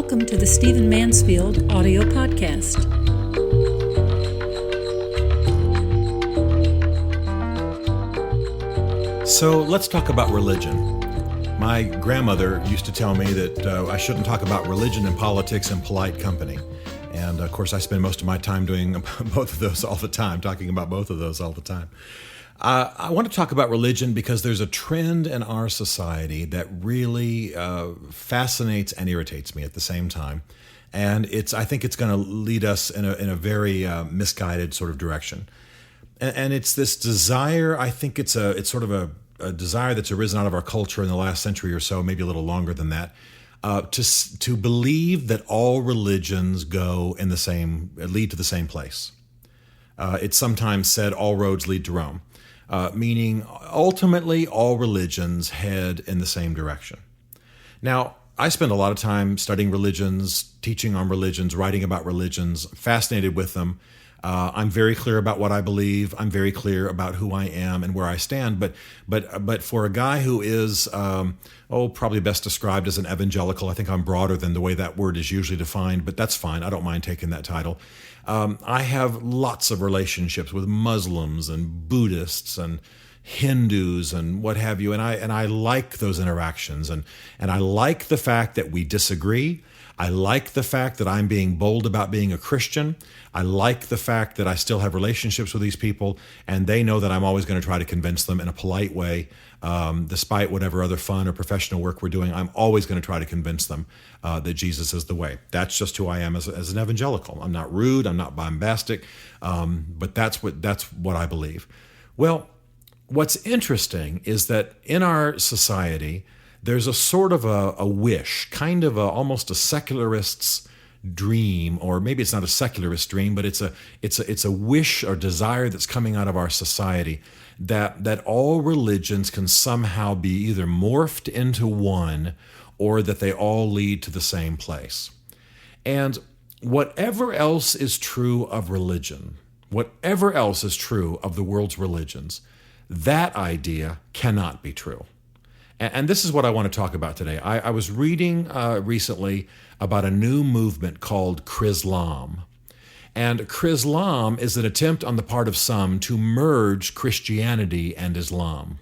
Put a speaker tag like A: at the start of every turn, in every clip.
A: Welcome to the Stephen Mansfield audio podcast.
B: So let's talk about religion. My grandmother used to tell me that I shouldn't talk about religion and politics in polite company. And of course, I spend most of my time doing both of those all the time, talking about both of those all the time. I want to talk about religion because there's a trend in our society that really fascinates and irritates me at the same time. And I think it's going to lead us in a very misguided sort of direction. And it's this desire, I think it's sort of a desire that's arisen out of our culture in the last century or so, maybe a little longer than that, to believe that all religions lead to the same place. It's sometimes said all roads lead to Rome, meaning ultimately all religions head in the same direction. Now, I spend a lot of time studying religions, teaching on religions, writing about religions, fascinated with them. I'm very clear about what I believe. I'm very clear about who I am and where I stand. But for a guy who is, probably best described as an evangelical, I think I'm broader than the way that word is usually defined, but that's fine. I don't mind taking that title. I have lots of relationships with Muslims and Buddhists and Hindus and what have you, and I like those interactions, and I like the fact that we disagree. I like the fact that I'm being bold about being a Christian. I like the fact that I still have relationships with these people, and they know that I'm always going to try to convince them in a polite way, despite whatever other fun or professional work we're doing. I'm always going to try to convince them that Jesus is the way. That's just who I am as an evangelical. I'm not rude. I'm not bombastic, but that's what I believe. Well, what's interesting is that in our society, there's a sort of a wish, kind of almost a secularist's dream, or maybe it's not a secularist dream, but it's a wish or desire that's coming out of our society that all religions can somehow be either morphed into one or that they all lead to the same place. And whatever else is true of religion, whatever else is true of the world's religions, that idea cannot be true. And this is what I want to talk about today. I was reading recently about a new movement called Chrislam. And Chrislam is an attempt on the part of some to merge Christianity and Islam.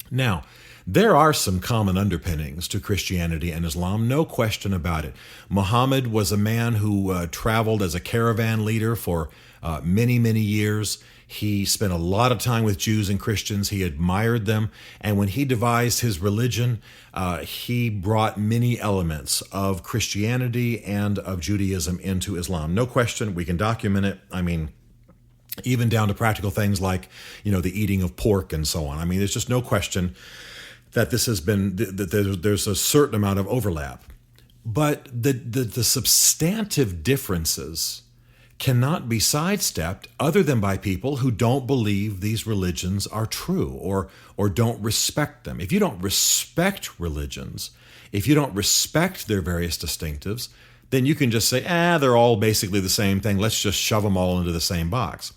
B: Now, there are some common underpinnings to Christianity and Islam, no question about it. Muhammad was a man who traveled as a caravan leader for many, many years. He spent a lot of time with Jews and Christians. He admired them. And when he devised his religion, he brought many elements of Christianity and of Judaism into Islam. No question, we can document it. I mean, even down to practical things like, the eating of pork and so on. I mean, there's just no question that there's a certain amount of overlap. But the substantive differences cannot be sidestepped other than by people who don't believe these religions are true or don't respect them. If you don't respect religions, if you don't respect their various distinctives, then you can just say, they're all basically the same thing. Let's just shove them all into the same box.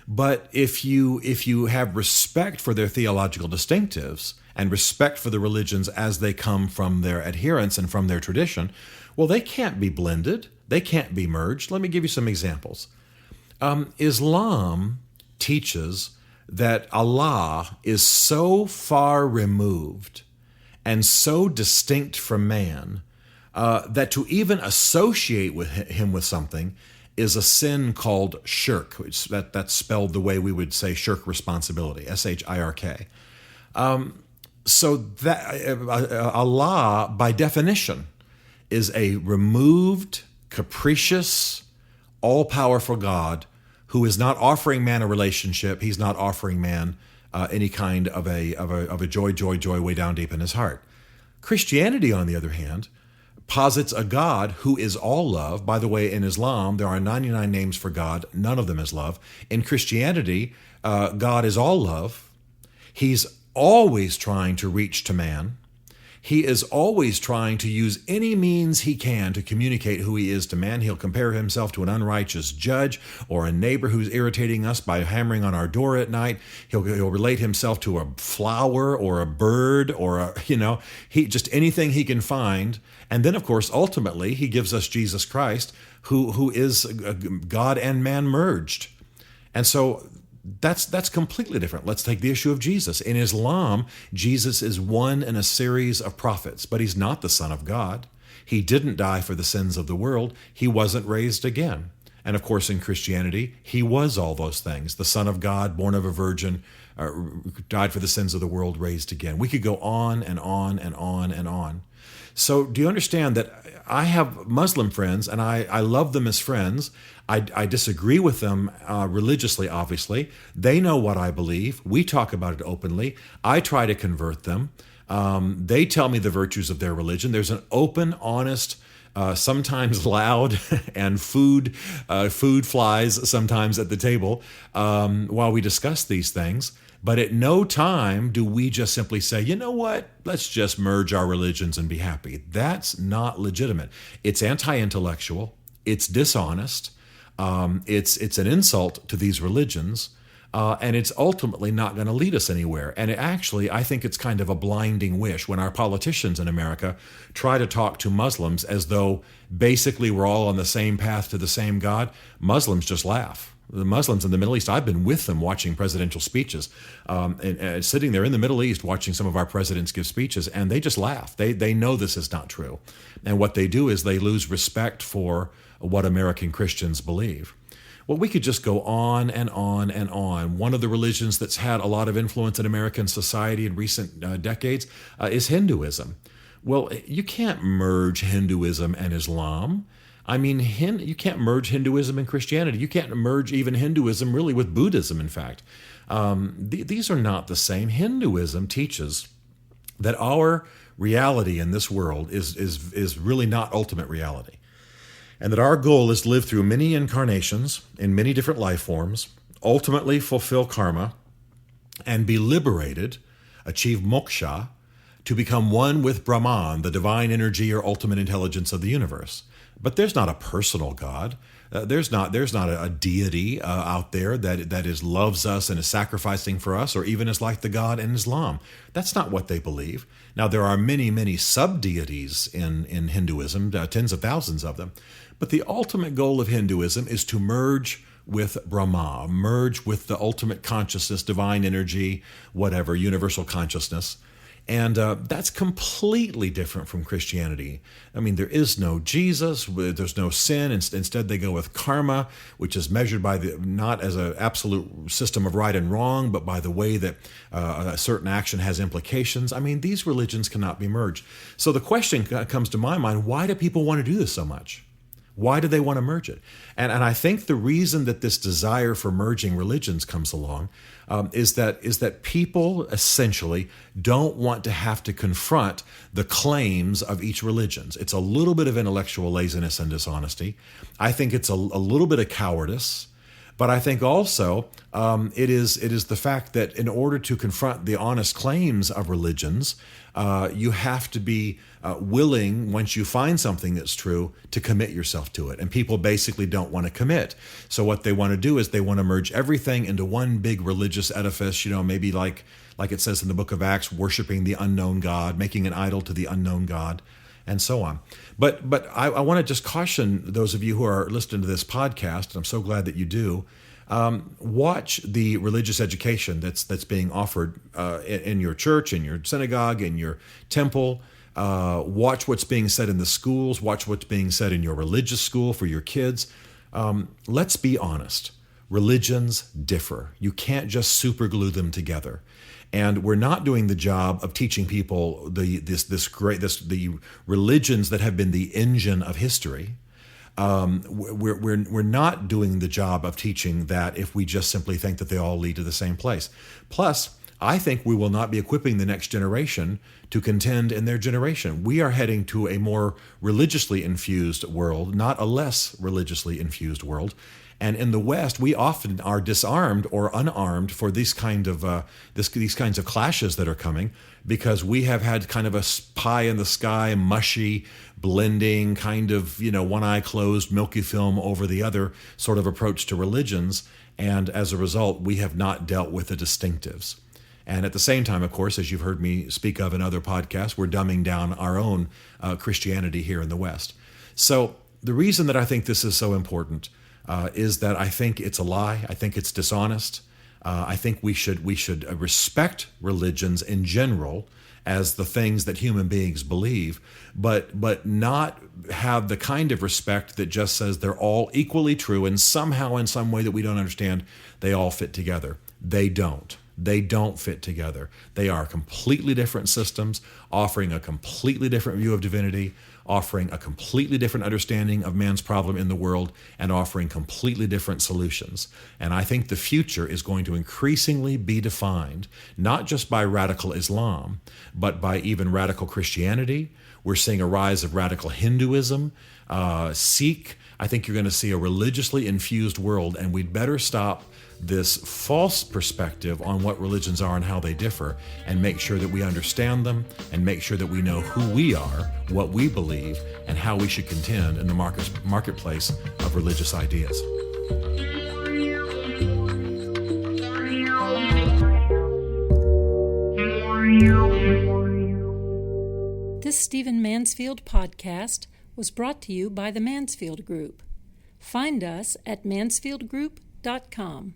B: But if you have respect for their theological distinctives and respect for the religions as they come from their adherents and from their tradition, well, they can't be blended. They can't be merged. Let me give you some examples. Islam teaches that Allah is so far removed and so distinct from man that to even associate with him with something is a sin called shirk. That's spelled the way we would say shirk responsibility, S-H-I-R-K. So that Allah, by definition, is a removed, capricious, all-powerful God who is not offering man a relationship. He's not offering man any kind of a joy way down deep in his heart. Christianity, on the other hand, posits a God who is all love. By the way, in Islam, there are 99 names for God. None of them is love. In Christianity, God is all love. He's always trying to reach to man. He is always trying to use any means he can to communicate who he is to man. He'll compare himself to an unrighteous judge or a neighbor who's irritating us by hammering on our door at night. He'll relate himself to a flower or a bird or just anything he can find. And then, of course, ultimately, he gives us Jesus Christ, who is God and man merged. And so that's completely different. Let's take the issue of Jesus. In Islam, Jesus is one in a series of prophets, but he's not the Son of God. He didn't die for the sins of the world. He wasn't raised again. And of course, in Christianity, he was all those things. The Son of God, born of a virgin, died for the sins of the world, raised again. We could go on and on and on and on. So do you understand that I have Muslim friends, and I love them as friends. I disagree with them religiously, obviously. They know what I believe. We talk about it openly. I try to convert them. They tell me the virtues of their religion. There's an open, honest, sometimes loud, and food flies sometimes at the table while we discuss these things. But at no time do we just simply say, you know what, let's just merge our religions and be happy. That's not legitimate. It's anti-intellectual. It's dishonest. It's an insult to these religions. And it's ultimately not going to lead us anywhere. And I think it's kind of a blinding wish when our politicians in America try to talk to Muslims as though basically we're all on the same path to the same God. Muslims just laugh. The Muslims in the Middle East, I've been with them watching presidential speeches, and sitting there in the Middle East watching some of our presidents give speeches, and they just laugh. They know this is not true. And what they do is they lose respect for what American Christians believe. Well, we could just go on and on and on. One of the religions that's had a lot of influence in American society in recent decades is Hinduism. Well, you can't merge Hinduism and Islam. I mean, you can't merge Hinduism and Christianity. You can't merge even Hinduism really with Buddhism, in fact. These are not the same. Hinduism teaches that our reality in this world is really not ultimate reality, and that our goal is to live through many incarnations in many different life forms, ultimately fulfill karma, and be liberated, achieve moksha, to become one with Brahman, the divine energy or ultimate intelligence of the universe. But there's not a personal God. There's not a deity out there that loves us and is sacrificing for us, or even is like the God in Islam. That's not what they believe. Now, there are many, many sub-deities in Hinduism, tens of thousands of them. But the ultimate goal of Hinduism is to merge with Brahma, merge with the ultimate consciousness, divine energy, whatever, universal consciousness. And that's completely different from Christianity. I mean, there is no Jesus, there's no sin. Instead, they go with karma, which is measured by not as an absolute system of right and wrong, but by the way that a certain action has implications. I mean, these religions cannot be merged. So the question comes to my mind, why do people want to do this so much? Why do they want to merge it? And I think the reason that this desire for merging religions comes along is that people essentially don't want to have to confront the claims of each religion. It's a little bit of intellectual laziness and dishonesty. I think it's a little bit of cowardice. But I think also it is the fact that in order to confront the honest claims of religions, you have to be willing, once you find something that's true, to commit yourself to it. And people basically don't want to commit. So what they want to do is they want to merge everything into one big religious edifice, maybe like it says in the book of Acts, worshiping the unknown God, making an idol to the unknown God, and so on. But I want to just caution those of you who are listening to this podcast, and I'm so glad that you do, watch the religious education that's being offered in your church, in your synagogue, in your temple. Watch what's being said in the schools. Watch what's being said in your religious school for your kids. Let's be honest. Religions differ. You can't just super glue them together. And we're not doing the job of teaching people the religions that have been the engine of history. We're not doing the job of teaching that if we just simply think that they all lead to the same place. Plus, I think we will not be equipping the next generation to contend in their generation. We are heading to a more religiously infused world, not a less religiously infused world. And in the West, we often are disarmed or unarmed for these kinds of clashes that are coming, because we have had kind of a pie in the sky, mushy, blending, kind of, one eye closed, milky film over the other sort of approach to religions. And as a result, we have not dealt with the distinctives. And at the same time, of course, as you've heard me speak of in other podcasts, we're dumbing down our own Christianity here in the West. So the reason that I think this is so important is that I think it's a lie. I think it's dishonest. I think we should respect religions in general as the things that human beings believe, but not have the kind of respect that just says they're all equally true, and somehow, in some way that we don't understand, they all fit together. They don't. They don't fit together. They are completely different systems, offering a completely different view of divinity, offering a completely different understanding of man's problem in the world, and offering completely different solutions. And I think the future is going to increasingly be defined not just by radical Islam, but by even radical Christianity. We're seeing a rise of radical Hinduism, Sikh. I think you're going to see a religiously infused world, and we'd better stop this false perspective on what religions are and how they differ, and make sure that we understand them, and make sure that we know who we are, what we believe, and how we should contend in the marketplace of religious ideas.
A: This Stephen Mansfield podcast was brought to you by the Mansfield Group. Find us at mansfieldgroup.com.